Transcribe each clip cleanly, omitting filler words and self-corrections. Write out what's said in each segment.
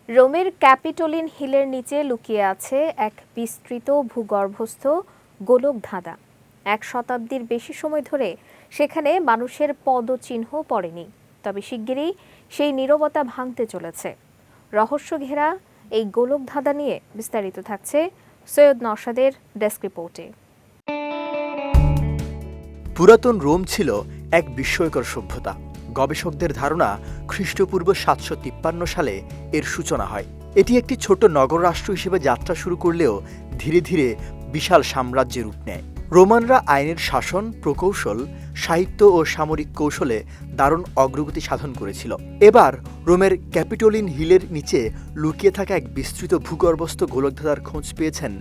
রোমের ক্যাপিটোলিন হিলের নিচে লুকিয়ে আছে এক বিস্তৃত ভূগর্ভস্থ গোলক ধাঁধা। 1 শতাব্দীর বেশি সময় ধরে সেখানে মানুষের পদচিহ্ন পড়েনি, তবে শিগগিরই সেই নীরবতা ভাঙতে চলেছে। রহস্য ঘেরা এই গোলক ধাঁধা নিয়ে বিস্তারিত থাকছে সৈয়দ নওশাদের ডেস্ক রিপোর্টে। পুরাতন রোম ছিল এক বিস্ময়কর সভ্যতা। গবেষকদের ধারণা খ্রিস্টপূর্ব 753 সালে এর সূচনা হয়। এটি একটি ছোট নগর রাষ্ট্র হিসেবে যাত্রা শুরু করলেও ধীরে ধীরে বিশাল সাম্রাজ্যের রূপ নেয়। রোমানরা আইনের শাসন, প্রকৌশল, সাহিত্য ও সামরিক কৌশলে দারুণ অগ্রগতি সাধন করেছিল। এবার রোমের ক্যাপিটোলিন হিলের নিচে লুকিয়ে থাকা এক বিস্তৃত ভূগর্ভস্থ গোলকধাঁধার খোঁজ পেয়েছেন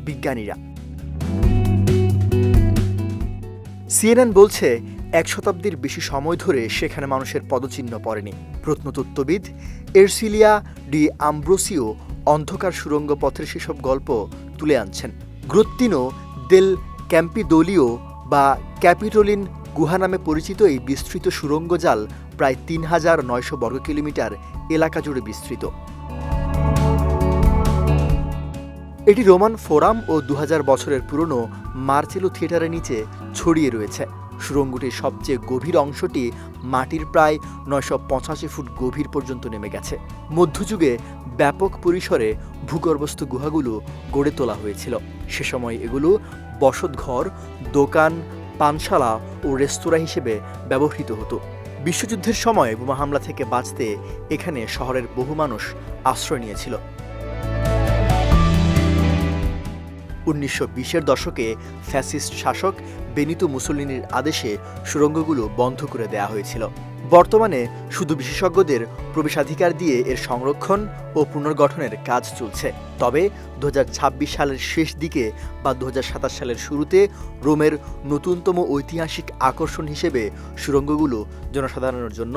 বিজ্ঞানীরা। সিএনএন বলছে 1 শতাব্দীর বেশি সময় ধরে সেখানে মানুষের পদচিহ্ন পড়েনি। প্রত্নতত্ত্ববিদ এরসিলিয়া ডি আম্ব্রোসিও অন্ধকার সুড়ঙ্গ পথের সেসব গল্প তুলে আনছেন। গ্রোত্তিনো দেল ক্যাম্পিদোলিও বা ক্যাপিটোলিন গুহা নামে পরিচিত এই বিস্তৃত সুড়ঙ্গ জাল প্রায় ৩,৯০০ বর্গ কিলোমিটার এলাকা জুড়ে বিস্তৃত। এটি রোমান ফোরাম ও 2000 বছরের পুরনো মার্চেলো থিয়েটারের নিচে ছড়িয়ে রয়েছে। সুড়ঙ্গটির সবচেয়ে গভীর অংশটি মাটির প্রায় 985 ফুট গভীর পর্যন্ত নেমে গেছে। মধ্যযুগে ব্যাপক পরিসরে ভূগর্ভস্থ গুহাগুলো গড়ে তোলা হয়েছিল। সে সময় এগুলো বসতঘর, দোকান, পানশালা ও রেস্তোরাঁ হিসেবে ব্যবহৃত হতো। বিশ্বযুদ্ধের সময় বোমা হামলা থেকে বাঁচতে এখানে শহরের বহু মানুষ আশ্রয় নিয়েছিল। 1920-এর দশকে ফ্যাসিস্ট শাসক বেনিতো মুসোলিনির আদেশে সুড়ঙ্গগুলো বন্ধ করে দেয়া হয়েছিল। বর্তমানে শুধু বিশেষজ্ঞদের প্রবেশাধিকার দিয়ে এর সংরক্ষণ ও পুনর্গঠনের কাজ চলছে। তবে 2026 সালের শেষ দিকে বা 2027 সালের শুরুতে রোমের নতুনতম ঐতিহাসিক আকর্ষণ হিসেবে সুড়ঙ্গগুলো জনসাধারণের জন্য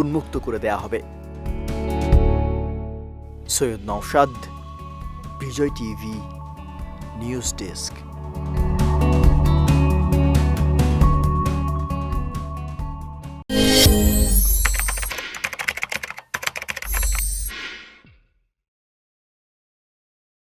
উন্মুক্ত করে দেয়া হবে। সৈয়দ নওশাদ, বিজয় টিভি নিউজ ডেস্ক।